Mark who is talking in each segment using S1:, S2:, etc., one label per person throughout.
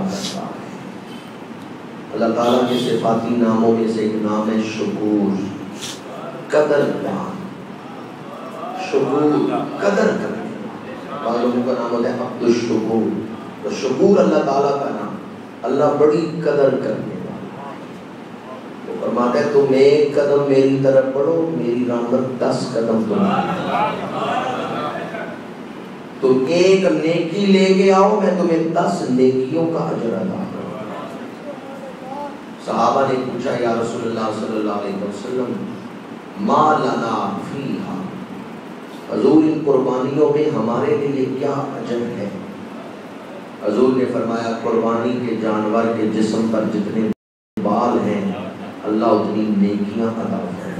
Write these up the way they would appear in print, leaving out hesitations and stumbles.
S1: کرتا ہے۔ اللہ تعالیٰ کے صفاتی ناموں میں سے ایک نام ہے شکور، قدردان، شکور قدر کرنے، بعض لوگوں کا نام ہوتا ہے عبد الشکور، تو شکور اللہ تعالیٰ کا نام، اللہ بڑی قدر کرنے والا۔ وہ فرماتا ہے تم ایک قدم میری طرف بڑھو، میری رحمت 10 قدم تم ایک نیکی لے کے آؤ، میں تمہیں 10 نیکیوں کا اجر عطا کروں۔ صحابہ نے پوچھا یا رسول اللہ صلی اللہ علیہ وسلم ما لنا فیہا، حضور ان قربانیوں میں ہمارے لیے کیا اجر ہے؟ حضور نے فرمایا قربانی کے جانور کے جسم پر جتنے بال ہیں اللہ اتنی نیکیاں عطا فرمائے۔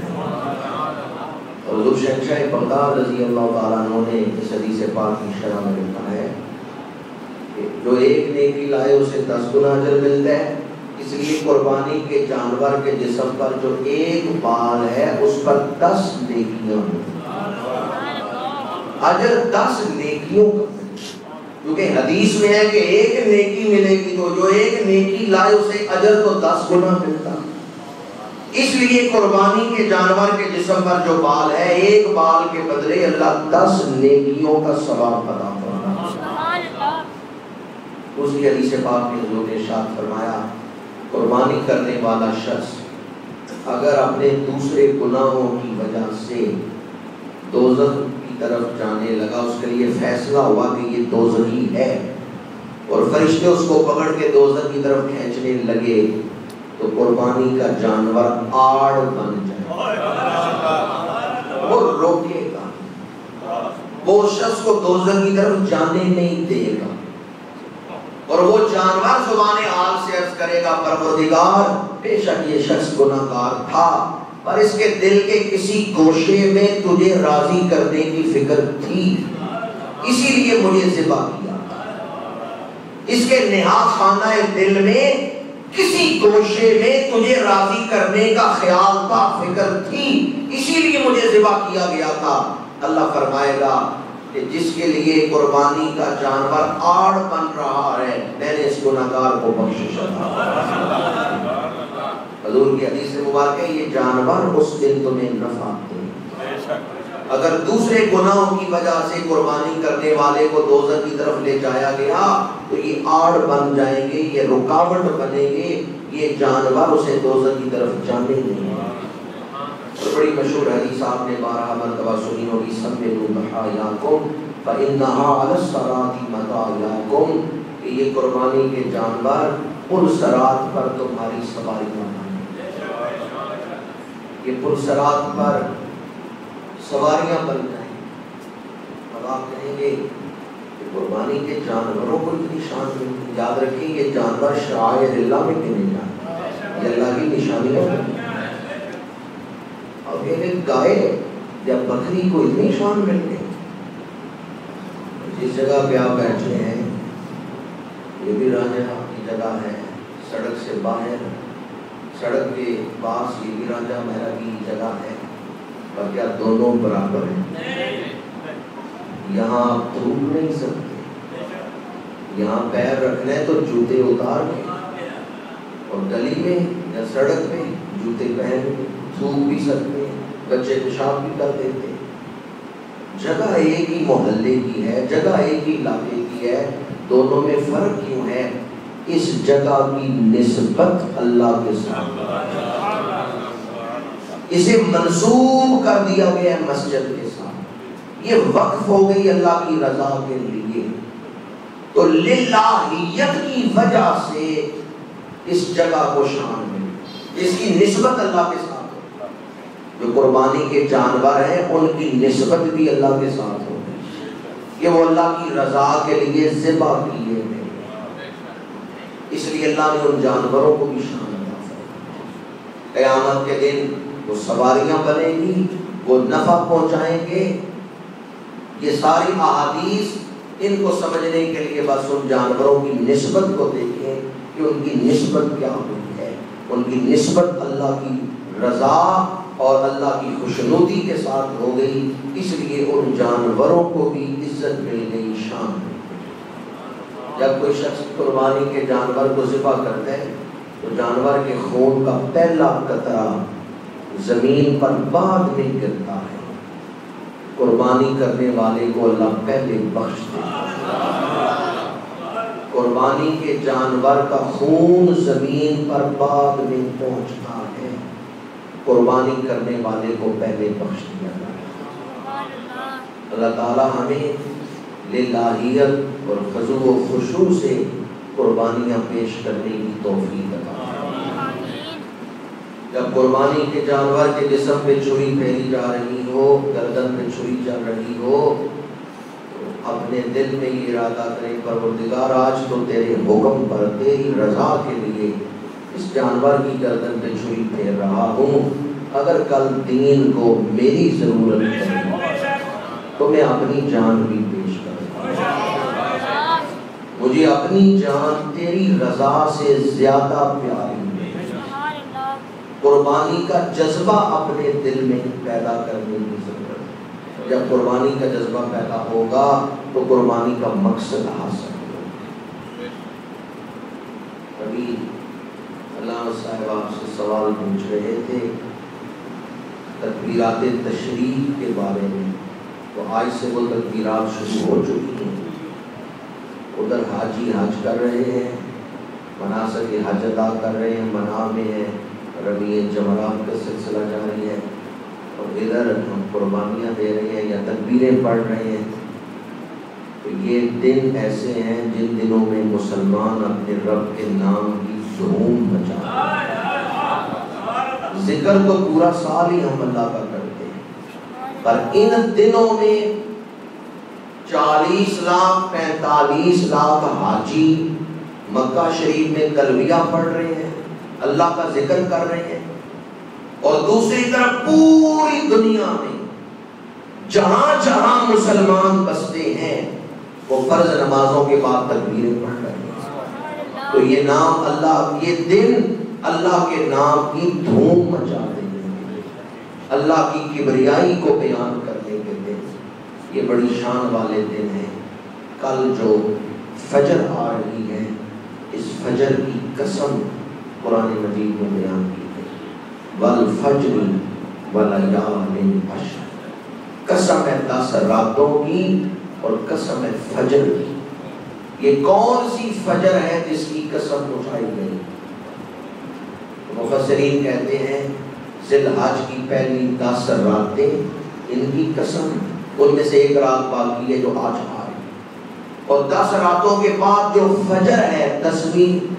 S1: اور حضور شہنشاہ بغداد رضی اللہ تعالیٰ عنہ نے اس حدیث پاک کی شرح میں لکھا ہے کہ جو ایک نیکی لائے اسے 10 گنا اجر ملتا ہے، اس لیے قربانی کے جانور کے جسم پر جو ایک بال ہے اس پر 10 نیکیاں اجر 10 نیکیوں کا، کیونکہ حدیث میں ہے کہ ایک نیکی ملے گی تو جو ایک نیکی لائے اسے اجر تو 10 گنا ملتا۔ اس لیے قربانی کے جانور کے جسم پر جو بال ہے ایک بال کے بدلے اللہ 10 نیکیوں کا ثواب عطا فرماتا۔ اسی حدیث پاک میں حضور نے ارشاد فرمایا قربانی کرنے والا شخص اگر اپنے دوسرے گناہوں کی وجہ سے دوزخ کی طرف جانے لگا، اس کے لیے فیصلہ ہوا کہ یہ دوزخی ہے اور فرشتے اس کو پکڑ کے دوزخ کی طرف کھینچنے لگے، تو قربانی کا جانور آڑ بن جائے، وہ روکے گا، وہ شخص کو دوزخ کی طرف جانے نہیں دے گا، اور وہ جانور زبان حال سے عرض کرے گا پروردگار بے شک یہ شخص گناہگار تھا پر اس کے دل کے کسی گوشے میں تجھے راضی کرنے کی فکر تھی، اسی لیے مجھے ذبح کیا، اس کے نہا خانہ دل میں کسی گوشے میں تجھے راضی کرنے کا خیال تھا، فکر تھی، اسی لیے مجھے ذبح کیا گیا تھا۔ اللہ فرمائے گا کہ جس کے لیے قربانی کا جانور آڑ بن رہا ہے میں نے اس گناہگار کو بخشش عطا فرمائی۔ حضور کی حدیث مبارک ہے یہ جانور اس دن تمہیں نفع دے، اگر دوسرے گناہوں کی وجہ سے قربانی کرنے والے کو دوزخ کی طرف لے جایا گیا تو یہ آڑ بن جائیں گے، یہ رکاوٹ بنیں گے، یہ جانور اسے دوزخ کی طرف جانے نہیں دیں گے۔ بڑی مشہور حدیث آپ نے 12 مرتبہ سنی ہوگی سمّلوا ضحایاکم فإنها علی الصراط مطایاکم، کہ یہ قربانی کے جانور پل صراط پر تمہاری سواریاں ہیں، یہ پل صراط پر سواریاں بن جائیں۔ اب آپ کہیں گے کہ قربانی کے جانوروں کو اتنی شان ملتی، یاد رکھیں یہ جانور شعائر اللہ میں گنے جاتے، یہ اللہ کی نشانیاں ہیں۔ اب یہ گائے یا بکری کو اتنی شان مل گئی، جس جگہ پہ آپ بیٹھے ہیں یہ بھی راجہ کی جگہ ہے، سڑک سے باہر، سڑک کے پاس یہ بھی راجہ مہرا کی جگہ ہے، اور کیا دونوں برابر ہیں؟ یہاں آپ تھوک نہیں سکتے، یہاں پیر رکھنا ہے تو جوتے اتار کے، اور گلی میں یا سڑک پہ جوتے پہن کے تھوک بھی سکتے ہیں، بچے پیشاب بھی کر دیتے ہیں۔ جگہ ایک ہی محلے کی ہے، جگہ ایک ہی علاقے کی ہے، دونوں میں فرق کیوں ہے؟ اس جگہ کی نسبت اللہ کے ساتھ، اسے منسوب کر دیا گیا ہے مسجد کے ساتھ، یہ وقف ہو گئی اللہ کی رضا کے لیے، تو للہیت کی وجہ سے اس جگہ کو شان ملی، اس کی نسبت اللہ کے ساتھ۔ جو قربانی کے جانور ہیں ان کی نسبت بھی اللہ کے ساتھ ہو گئی، کہ وہ اللہ کی رضا کے لیے ذبح کیے گئے، اس لیے اللہ نے ان جانوروں کو بھی شان عطا فرمائی۔ قیامت کے دن وہ سواریاں بنیں گی، وہ نفع پہنچائیں گے۔ یہ ساری احادیث ان کو سمجھنے کے لیے بس ان جانوروں کی نسبت کو دیکھیں کہ ان کی نسبت کیا ہوئی ہے، ان کی نسبت اللہ کی رضا اور اللہ کی خوشنودی کے ساتھ ہو گئی، اس لیے ان جانوروں کو بھی عزت مل گئی، شان مل گئی۔ جب کوئی شخص قربانی کے جانور کو ذبح کرتا ہے تو جانور کے خون کا پہلا قطرہ زمین پر بعد میں گرتا ہے. قربانی کرنے والے کو اللہ پہلے بخش دیتا ہے. قربانی کے جانور کا خون زمین پر بعد میں پہنچتا ہے. قربانی کرنے والے کو پہلے بخش دیا جاتا ہے. اللہ تعالی ہمیں للہیت اور خضوع و خشوع سے قربانیاں پیش کرنے کی توفیق عطا فرمائے. جب قربانی کے جانور کے جسم پہ چھری پھیری جا رہی ہو، گردن پہ چھری چل رہی ہو، تو اپنے دل میں یہ ارادہ کرے پروردگار آج تو تیرے حکم پر تیری رضا کے لیے اس جانور کی گردن پہ چھری پھیر رہا ہوں. اگر کل دین کو میری ضرورت پڑے تو میں اپنی جان بھی پیش کروں. مجھے اپنی جان تیری رضا سے زیادہ پیاری ہے. قربانی کا جذبہ اپنے دل میں پیدا کرنے کی ضرورت ہے. جب قربانی کا جذبہ پیدا ہوگا تو قربانی کا مقصد حاصل ہوگا. ابھی علامہ صاحب آپ سے سوال پوچھ رہے تھے تکبیرات تشریف کے بارے میں، تو آج سے وہ تکبیرات شروع ہو چکی ہیں. ادھر حاجی حج کر رہے ہیں، مناسک حج ادا کر رہے ہیں، منا میں ہیں، رمی جمرات کا سلسلہ جاری ہے، اور ادھر ہم قربانیاں دے رہے ہیں یا تکبیریں پڑھ رہے ہیں. تو یہ دن ایسے ہیں جن دنوں میں مسلمان اپنے رب کے نام کی دھوم مچاتے ہیں. ذکر تو پورا سال ہی ہم اللہ کا کرتے ہیں، پر ان دنوں میں 40 لاکھ 45 لاکھ حاجی مکہ شریف میں تلبیہ پڑھ رہے ہیں، اللہ کا ذکر کر رہے ہیں، اور دوسری طرف پوری دنیا میں جہاں جہاں مسلمان بستے ہیں وہ فرض نمازوں کے بعد تکبیریں پڑھ رہے ہیں. تو یہ نام اللہ، یہ دن اللہ کے نام کی دھوم مچا دیں گے، اللہ کی کبریائی کو بیان کرنے کے دن. یہ بڑی شان والے دن ہیں. کل جو فجر آ رہی ہے، اس فجر کی قسم قرآن مجید میں بیان کی ہے. والفجر ولیال عشر، قسم ہے 10 راتوں کی اور قسم ہے فجر کی. یہ کون سی فجر ہے جس کی قسم اٹھائی گئی؟ مفسرین کہتے ہیں ذی الحج کی پہلی 10 راتیں ان کی قسم، ان میں سے ایک رات باقی ہے جو آج آ رہی ہے، اور 10 راتوں کے بعد جو فجر ہے 10ویں